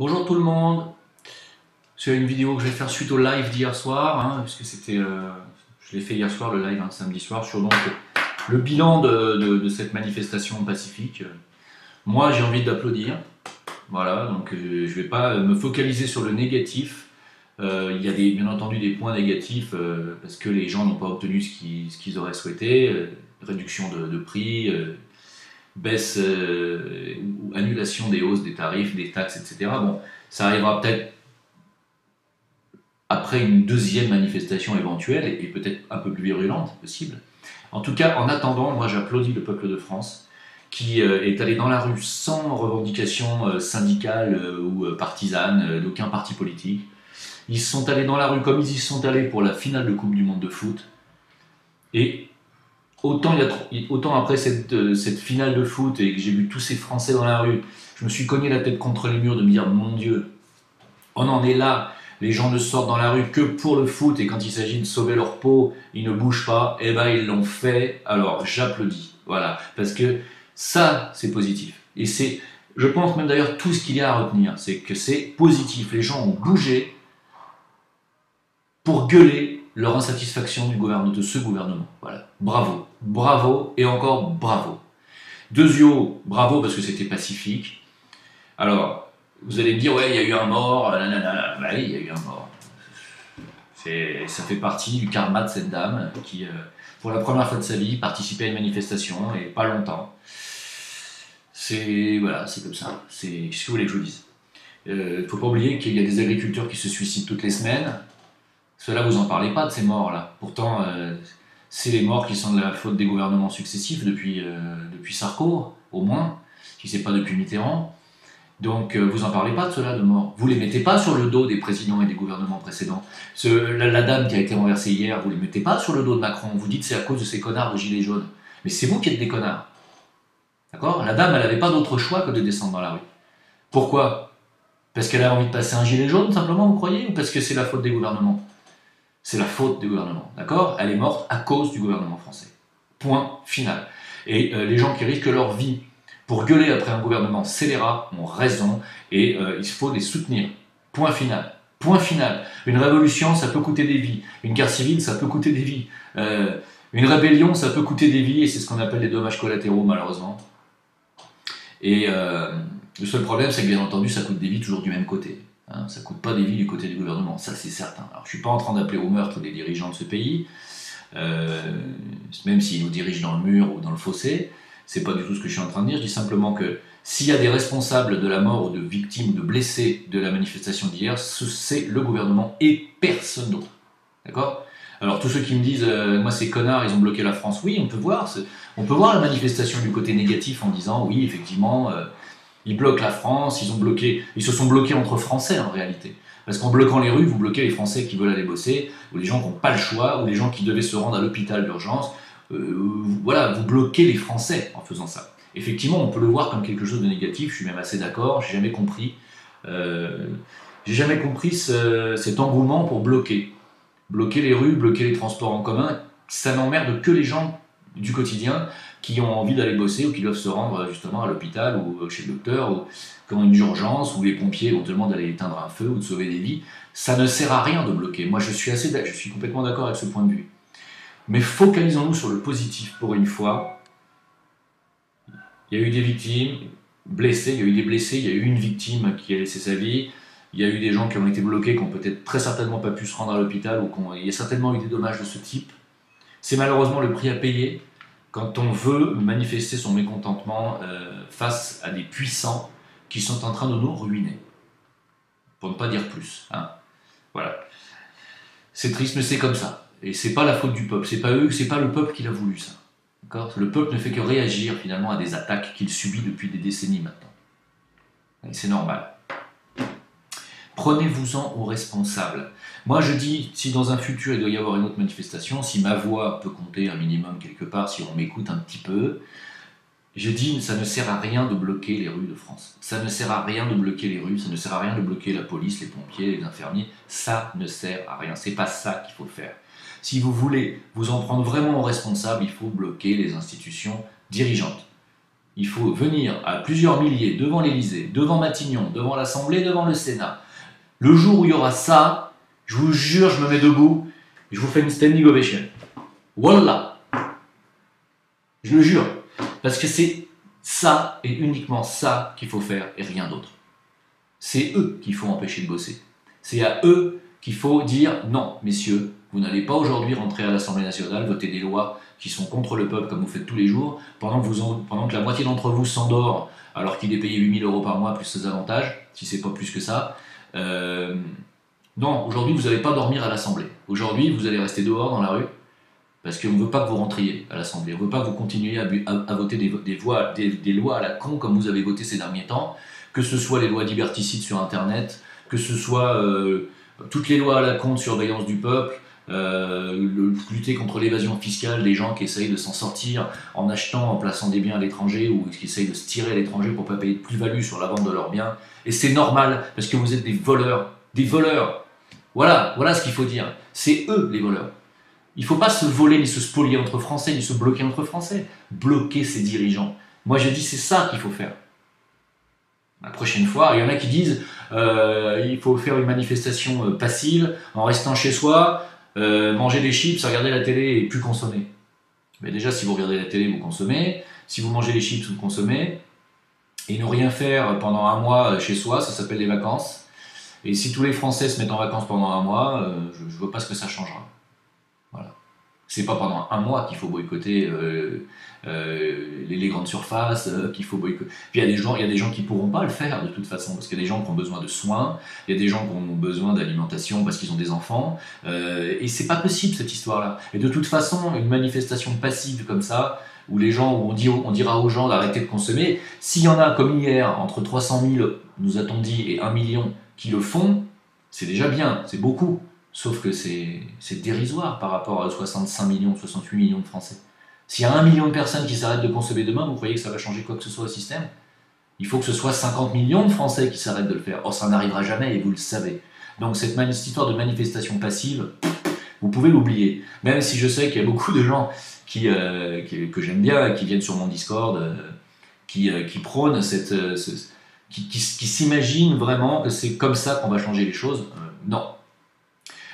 Bonjour tout le monde, c'est une vidéo que je vais faire suite au live d'hier soir, puisque je l'ai fait hier soir le live, samedi soir, sur donc le bilan de cette manifestation pacifique. Moi j'ai envie d'applaudir, voilà, donc je vais pas me focaliser sur le négatif. Il y a bien entendu des points négatifs parce que les gens n'ont pas obtenu ce qu'ils auraient souhaité, réduction de prix, baisse ou annulation des hausses des tarifs, des taxes, etc. Bon, ça arrivera peut-être après une deuxième manifestation éventuelle et peut-être un peu plus virulente possible. En tout cas, en attendant, moi j'applaudis le peuple de France qui est allé dans la rue sans revendication syndicale ou partisane d'aucun parti politique. Ils sont allés dans la rue comme ils y sont allés pour la finale de Coupe du Monde de foot. Et autant après cette finale de foot et que j'ai vu tous ces Français dans la rue, je me suis cogné la tête contre les murs de me dire, mon Dieu, on en est là, les gens ne sortent dans la rue que pour le foot et quand il s'agit de sauver leur peau, ils ne bougent pas, et ben ils l'ont fait, alors j'applaudis, voilà, parce que ça c'est positif. Et je pense même d'ailleurs tout ce qu'il y a à retenir, c'est que c'est positif, les gens ont bougé pour gueuler leur insatisfaction de ce gouvernement, voilà, bravo, bravo et encore bravo. Deuxio, bravo parce que c'était pacifique. Alors, vous allez me dire, ouais, il y a eu un mort, nanana. Bah oui, il y a eu un mort. Ça fait partie du karma de cette dame qui, pour la première fois de sa vie, participait à une manifestation et pas longtemps. Voilà, c'est comme ça. C'est ce que vous voulez que je vous dise. Il ne faut pas oublier qu'il y a des agriculteurs qui se suicident toutes les semaines. Ceux-là, vous en parlez pas de ces morts-là. Pourtant, c'est les morts qui sont de la faute des gouvernements successifs depuis Sarko, au moins, si c'est pas depuis Mitterrand. Donc vous en parlez pas de ceux-là de morts. Vous les mettez pas sur le dos des présidents et des gouvernements précédents. La dame qui a été renversée hier, vous les mettez pas sur le dos de Macron. Vous dites c'est à cause de ces connards de gilets jaunes. Mais c'est vous qui êtes des connards. D'accord? La dame, elle n'avait pas d'autre choix que de descendre dans la rue. Pourquoi? Parce qu'elle a envie de passer un gilet jaune, simplement, vous croyez? Ou parce que c'est la faute des gouvernements? C'est la faute des gouvernements. D'accord? Elle est morte à cause du gouvernement français. Point final. Et les gens qui risquent leur vie pour gueuler après un gouvernement scélérat ont raison et il faut les soutenir. Point final. Point final. Une révolution, ça peut coûter des vies. Une guerre civile, ça peut coûter des vies. Une rébellion, ça peut coûter des vies et c'est ce qu'on appelle les dommages collatéraux, malheureusement. Et le seul problème, c'est que bien entendu, ça coûte des vies toujours du même côté. Hein. Ça ne coûte pas des vies du côté du gouvernement, ça c'est certain. Alors, je ne suis pas en train d'appeler au meurtre des dirigeants de ce pays, même s'ils nous dirigent dans le mur ou dans le fossé. C'est pas du tout ce que je suis en train de dire, je dis simplement que s'il y a des responsables de la mort ou de victimes ou de blessés de la manifestation d'hier, c'est le gouvernement et personne d'autre. D'accord? Alors tous ceux qui me disent moi ces connards ils ont bloqué la France, oui on peut voir la manifestation du côté négatif en disant oui effectivement ils bloquent la France, ils se sont bloqués entre Français en réalité. Parce qu'en bloquant les rues, vous bloquez les Français qui veulent aller bosser, ou les gens qui n'ont pas le choix, ou les gens qui devaient se rendre à l'hôpital d'urgence. Voilà, vous bloquez les Français en faisant ça. Effectivement, on peut le voir comme quelque chose de négatif, je suis même assez d'accord, j'ai jamais compris cet engouement pour bloquer. Bloquer les rues, bloquer les transports en commun, ça n'emmerde que les gens du quotidien qui ont envie d'aller bosser ou qui doivent se rendre justement à l'hôpital ou chez le docteur ou comme une urgence ou les pompiers éventuellement d'aller éteindre un feu ou de sauver des vies. Ça ne sert à rien de bloquer. Moi je suis complètement d'accord avec ce point de vue. Mais focalisons-nous sur le positif pour une fois. Il y a eu des victimes blessées, il y a eu des blessés, il y a eu une victime qui a laissé sa vie. Il y a eu des gens qui ont été bloqués, qui n'ont peut-être très certainement pas pu se rendre à l'hôpital ou il y a certainement eu des dommages de ce type. C'est malheureusement le prix à payer quand on veut manifester son mécontentement face à des puissants qui sont en train de nous ruiner. Pour ne pas dire plus. Hein. Voilà. C'est triste, mais c'est comme ça. Et c'est pas la faute du peuple. C'est pas le peuple qui l'a voulu, ça. D'accord ? Le peuple ne fait que réagir finalement à des attaques qu'il subit depuis des décennies maintenant. Et c'est normal. Prenez-vous-en aux responsables. Moi je dis, si dans un futur il doit y avoir une autre manifestation, si ma voix peut compter un minimum quelque part, si on m'écoute un petit peu, je dis, ça ne sert à rien de bloquer les rues de France. Ça ne sert à rien de bloquer les rues, ça ne sert à rien de bloquer la police, les pompiers, les infirmiers. Ça ne sert à rien. C'est pas ça qu'il faut faire. Si vous voulez vous en prendre vraiment aux responsables, il faut bloquer les institutions dirigeantes. Il faut venir à plusieurs milliers devant l'Élysée, devant Matignon, devant l'Assemblée, devant le Sénat. Le jour où il y aura ça, je vous jure, je me mets debout et je vous fais une standing ovation. Wallah. Je le jure. Parce que c'est ça et uniquement ça qu'il faut faire et rien d'autre. C'est eux qu'il faut empêcher de bosser. C'est à eux qu'il faut dire non, messieurs, vous n'allez pas aujourd'hui rentrer à l'Assemblée nationale, voter des lois qui sont contre le peuple comme vous faites tous les jours, pendant que la moitié d'entre vous s'endort alors qu'il est payé 8 000 € par mois plus ses avantages, si c'est pas plus que ça. Non, aujourd'hui vous n'allez pas dormir à l'Assemblée. Aujourd'hui vous allez rester dehors dans la rue parce qu'on ne veut pas que vous rentriez à l'Assemblée. On ne veut pas que vous continuiez à voter des lois à la con comme vous avez voté ces derniers temps, que ce soit les lois liberticides sur Internet, que ce soit toutes les lois à la con de surveillance du peuple, lutter contre l'évasion fiscale des gens qui essayent de s'en sortir en achetant, en plaçant des biens à l'étranger ou qui essayent de se tirer à l'étranger pour ne pas payer de plus-value sur la vente de leurs biens. Et c'est normal parce que vous êtes des voleurs. Des voleurs. Voilà ce qu'il faut dire. C'est eux les voleurs. Il ne faut pas se voler ni se spolier entre Français, ni se bloquer entre Français. Bloquer ses dirigeants. Moi je dis c'est ça qu'il faut faire. La prochaine fois, il y en a qui disent il faut faire une manifestation passive en restant chez soi, manger des chips, regarder la télé et plus consommer. Mais déjà, si vous regardez la télé, vous consommez. Si vous mangez des chips, vous consommez. Et ne rien faire pendant un mois chez soi, ça s'appelle les vacances. Et si tous les Français se mettent en vacances pendant un mois, je ne vois pas ce que ça changera. Voilà. C'est pas pendant un mois qu'il faut boycotter les grandes surfaces, qu'il faut boycotter. Puis il y a des gens qui pourront pas le faire de toute façon, parce qu'il y a des gens qui ont besoin de soins, il y a des gens qui ont besoin d'alimentation parce qu'ils ont des enfants, et c'est pas possible cette histoire-là. Et de toute façon, une manifestation passive comme ça, où les gens, où on dira aux gens d'arrêter de consommer, s'il y en a comme hier, entre 300 000, nous a-t-on dit, et 1 million qui le font, c'est déjà bien, c'est beaucoup. Sauf que c'est dérisoire par rapport à 65 millions, 68 millions de Français. S'il y a 1 million de personnes qui s'arrêtent de consommer demain, vous croyez que ça va changer quoi que ce soit au système? Il faut que ce soit 50 millions de Français qui s'arrêtent de le faire. Or, ça n'arrivera jamais et vous le savez. Donc cette histoire de manifestation passive, vous pouvez l'oublier. Même si je sais qu'il y a beaucoup de gens que j'aime bien, qui viennent sur mon Discord, qui prônent qui s'imaginent vraiment que c'est comme ça qu'on va changer les choses. Non.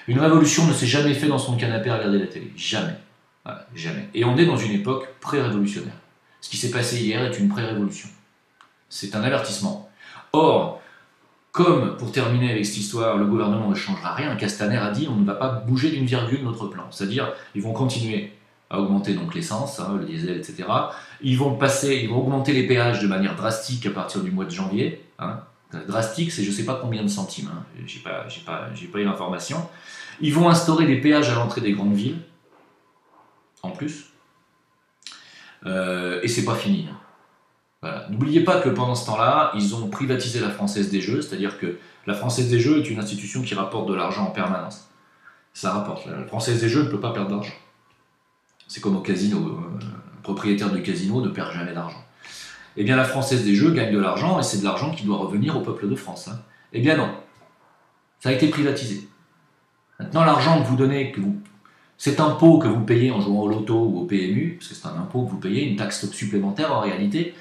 Une révolution ne s'est jamais faite dans son canapé à regarder la télé. Jamais. Voilà, jamais. Et on est dans une époque pré-révolutionnaire. Ce qui s'est passé hier est une pré-révolution. C'est un avertissement. Or, comme, pour terminer avec cette histoire, le gouvernement ne changera rien, Castaner a dit on ne va pas bouger d'une virgule notre plan. C'est-à-dire, ils vont continuer à augmenter donc l'essence, le diesel, etc. Ils vont augmenter les péages de manière drastique à partir du mois de janvier. Drastique, c'est je ne sais pas combien de centimes, j'ai pas eu l'information. Ils vont instaurer des péages à l'entrée des grandes villes, en plus, et c'est pas fini. Voilà. N'oubliez pas que pendant ce temps-là, ils ont privatisé la Française des Jeux, c'est-à-dire que la Française des Jeux est une institution qui rapporte de l'argent en permanence. Ça rapporte. La Française des Jeux ne peut pas perdre d'argent. C'est comme au casino, un propriétaire de casino ne perd jamais d'argent. Eh bien la Française des Jeux gagne de l'argent et c'est de l'argent qui doit revenir au peuple de France. Eh bien non, ça a été privatisé. Maintenant l'argent que vous donnez, cet impôt que vous payez en jouant au loto ou au PMU, parce que c'est un impôt que vous payez, une taxe supplémentaire en réalité,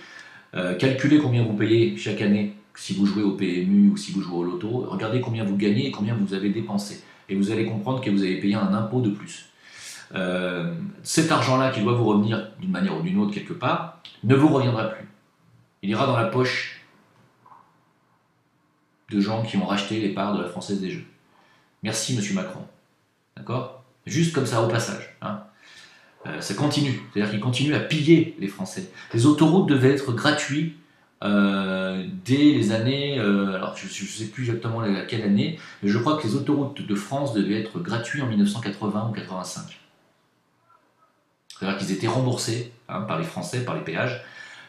calculez combien vous payez chaque année si vous jouez au PMU ou si vous jouez au loto, regardez combien vous gagnez et combien vous avez dépensé. Et vous allez comprendre que vous avez payé un impôt de plus. Cet argent-là qui doit vous revenir d'une manière ou d'une autre quelque part, ne vous reviendra plus. Il ira dans la poche de gens qui ont racheté les parts de la Française des Jeux. Merci, monsieur Macron. D'accord? Juste comme ça, au passage. Ça continue. C'est-à-dire qu'il continue à piller les Français. Les autoroutes devaient être gratuites dès les années... alors, je ne sais plus exactement laquelle année, mais je crois que les autoroutes de France devaient être gratuites en 1980 ou 85. C'est-à-dire qu'ils étaient remboursés par les Français, par les péages.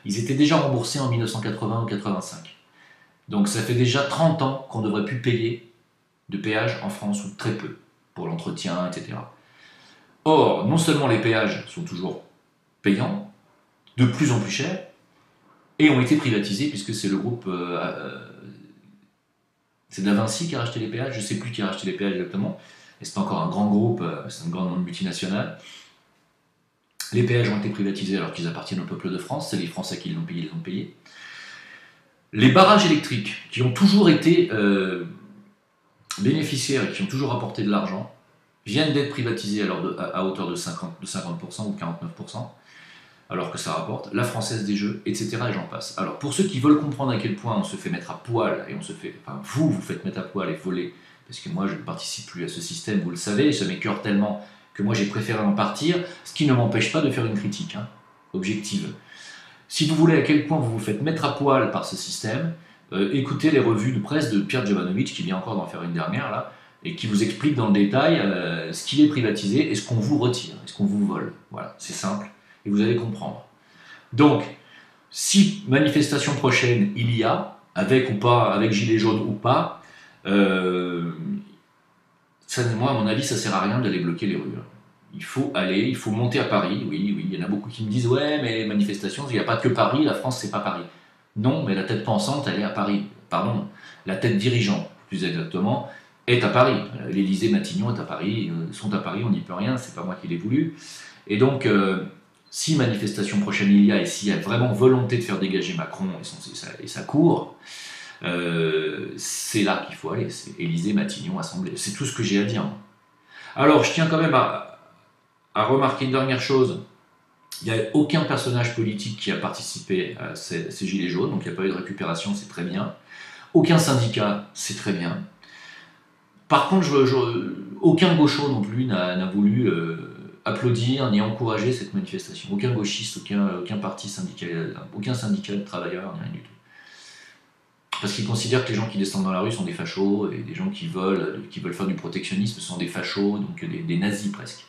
Ils étaient déjà remboursés en 1980 ou 85. Donc ça fait déjà 30 ans qu'on ne devrait plus payer de péages en France, ou très peu, pour l'entretien, etc. Or, non seulement les péages sont toujours payants, de plus en plus chers, et ont été privatisés, puisque c'est le groupe... c'est de la Vinci qui a racheté les péages, je ne sais plus qui a racheté les péages exactement, et c'est encore un grand groupe, c'est une grande multinationale. Les péages ont été privatisés alors qu'ils appartiennent au peuple de France, c'est les Français qui les ont payés, ils les ont payés. Les barrages électriques, qui ont toujours été bénéficiaires et qui ont toujours apporté de l'argent, viennent d'être privatisés à hauteur de 50% ou 49%, alors que ça rapporte, la Française des Jeux, etc. et j'en passe. Alors pour ceux qui veulent comprendre à quel point on se fait mettre à poil, et on se fait, enfin vous faites mettre à poil et voler, parce que moi je ne participe plus à ce système, vous le savez, ça m'écœure tellement que moi j'ai préféré en partir, ce qui ne m'empêche pas de faire une critique, objective. Si vous voulez à quel point vous vous faites mettre à poil par ce système, écoutez les revues de presse de Pierre Jovanovic, qui vient encore d'en faire une dernière là, et qui vous explique dans le détail ce qui est privatisé et ce qu'on vous retire, et ce qu'on vous vole. Voilà, c'est simple, et vous allez comprendre. Donc, si manifestation prochaine il y a, avec ou pas, avec gilet jaune ou pas, ça, moi à mon avis ça sert à rien d'aller bloquer les rues. Il faut aller, il faut monter à Paris, oui, il y en a beaucoup qui me disent « Ouais, mais les manifestations, il n'y a pas que Paris, la France, c'est pas Paris. » Non, mais la tête pensante, elle est à Paris. Pardon, la tête dirigeante, plus exactement, est à Paris. L'Élysée, Matignon est à Paris, sont à Paris, on n'y peut rien, c'est pas moi qui l'ai voulu. Et donc, si manifestation prochaine il y a, et s'il y a vraiment volonté de faire dégager Macron et sa cour, c'est là qu'il faut aller, c'est Élysée, Matignon, Assemblée. C'est tout ce que j'ai à dire. Alors, je tiens quand même à remarquer une dernière chose. Il n'y a aucun personnage politique qui a participé à ces gilets jaunes, donc il n'y a pas eu de récupération, c'est très bien. Aucun syndicat, c'est très bien. Par contre, aucun gaucho non plus n'a voulu applaudir ni encourager cette manifestation. Aucun gauchiste, aucun parti syndical, aucun syndicat de travailleurs, rien du tout. Parce qu'ils considèrent que les gens qui descendent dans la rue sont des fachos, et des gens qui veulent faire du protectionnisme sont des fachos, donc des nazis presque.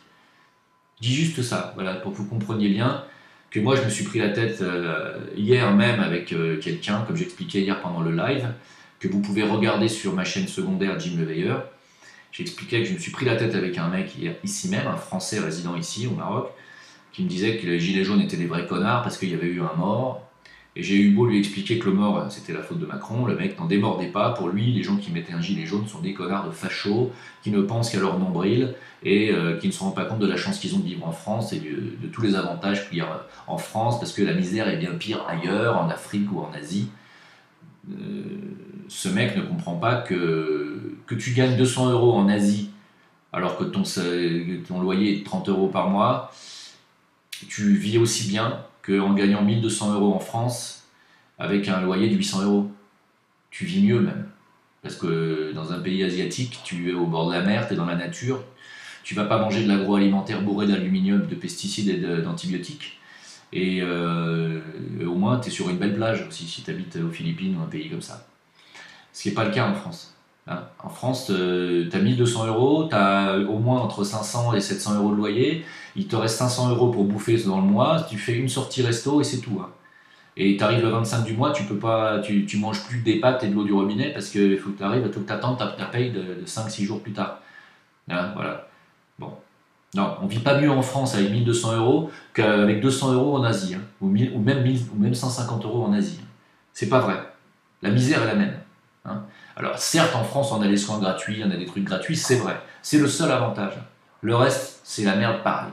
Je dis juste ça, voilà, pour que vous compreniez bien que moi je me suis pris la tête hier même avec quelqu'un, comme j'expliquais hier pendant le live, que vous pouvez regarder sur ma chaîne secondaire Jim Le Veilleur. J'expliquais que je me suis pris la tête avec un mec ici même, un Français résident ici au Maroc, qui me disait que les gilets jaunes étaient des vrais connards parce qu'il y avait eu un mort. Et j'ai eu beau lui expliquer que le mort, c'était la faute de Macron, le mec n'en démordait pas. Pour lui, les gens qui mettaient un gilet jaune sont des connards de fachos, qui ne pensent qu'à leur nombril, et qui ne se rendent pas compte de la chance qu'ils ont de vivre en France, et de tous les avantages qu'il y a en France, parce que la misère est bien pire ailleurs, en Afrique ou en Asie. Ce mec ne comprend pas que tu gagnes 200 € en Asie, alors que ton loyer est de 30 € par mois, tu vis aussi bien qu'en gagnant 1200 € en France avec un loyer de 800 €. Tu vis mieux même. Parce que dans un pays asiatique, tu es au bord de la mer, tu es dans la nature, tu vas pas manger de l'agroalimentaire bourré d'aluminium, de pesticides et d'antibiotiques. Et au moins, tu es sur une belle plage aussi si tu habites aux Philippines ou un pays comme ça. Ce qui n'est pas le cas en France. En France, tu as 1200 €, tu as au moins entre 500 et 700 € de loyer, il te reste 500 € pour bouffer dans le mois, tu fais une sortie resto et c'est tout. Et tu arrives le 25 du mois, tu manges plus que des pâtes et de l'eau du robinet parce qu'il faut que tu arrives, il faut que tu attendes ta paye de 5-6 jours plus tard. Voilà. Bon. Non, on vit pas mieux en France avec 1200 € qu'avec 200 € en Asie, ou même 150 € en Asie. C'est pas vrai. La misère est la même. Alors certes, en France, on a les soins gratuits, on a des trucs gratuits, c'est vrai. C'est le seul avantage. Le reste, c'est la merde pareil.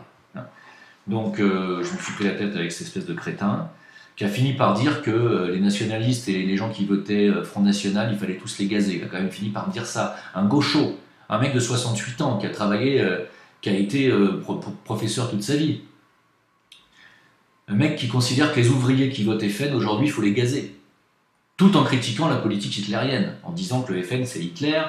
Donc je me suis pris la tête avec cette espèce de crétin qui a fini par dire que les nationalistes et les gens qui votaient Front National, il fallait tous les gazer. Il a quand même fini par dire ça. Un gaucho, un mec de 68 ans qui a travaillé, qui a été professeur toute sa vie. Un mec qui considère que les ouvriers qui votent FN, aujourd'hui, il faut les gazer. Tout en critiquant la politique hitlérienne, en disant que le FN c'est Hitler,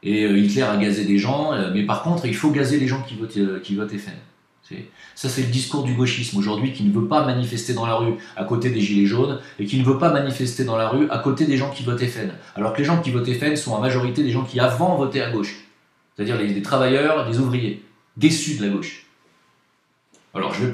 et Hitler a gazé des gens, mais par contre il faut gazer les gens qui votent FN. Ça c'est le discours du gauchisme aujourd'hui qui ne veut pas manifester dans la rue à côté des gilets jaunes, et qui ne veut pas manifester dans la rue à côté des gens qui votent FN. Alors que les gens qui votent FN sont en majorité des gens qui avant votaient à gauche, c'est-à-dire des travailleurs, des ouvriers, déçus de la gauche. Alors je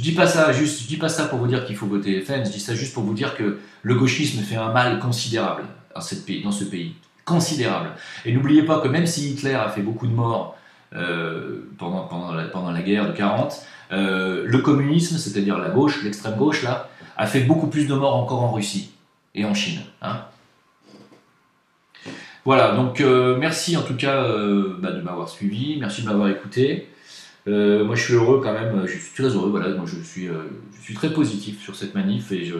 dis pas ça pour vous dire qu'il faut voter FN, je dis ça juste pour vous dire que le gauchisme fait un mal considérable dans ce pays, considérable. Et n'oubliez pas que même si Hitler a fait beaucoup de morts pendant la guerre de 40, le communisme, c'est-à-dire la gauche, l'extrême gauche là, a fait beaucoup plus de morts encore en Russie et en Chine. Voilà, donc merci en tout cas de m'avoir suivi, merci de m'avoir écouté. Moi je suis heureux quand même, je suis très heureux, voilà, moi je suis très positif sur cette manif et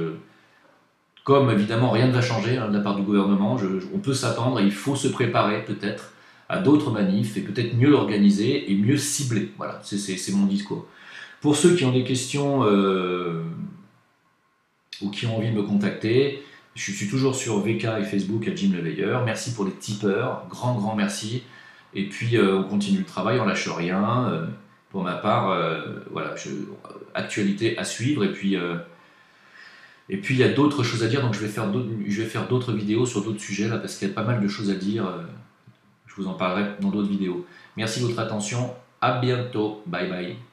comme évidemment rien ne va changer hein, de la part du gouvernement, on peut s'attendre, et il faut se préparer peut-être à d'autres manifs et peut-être mieux l'organiser et mieux cibler. Voilà, c'est mon discours. Pour ceux qui ont des questions ou qui ont envie de me contacter, je suis toujours sur VK et Facebook à Jim Leveilleur. Merci pour les tipeurs, grand merci. Et puis on continue le travail, on lâche rien. Pour ma part, voilà, actualité à suivre. Et puis il y a d'autres choses à dire, donc je vais faire d'autres vidéos sur d'autres sujets là, parce qu'il y a pas mal de choses à dire. Je vous en parlerai dans d'autres vidéos. Merci de votre attention. À bientôt. Bye bye.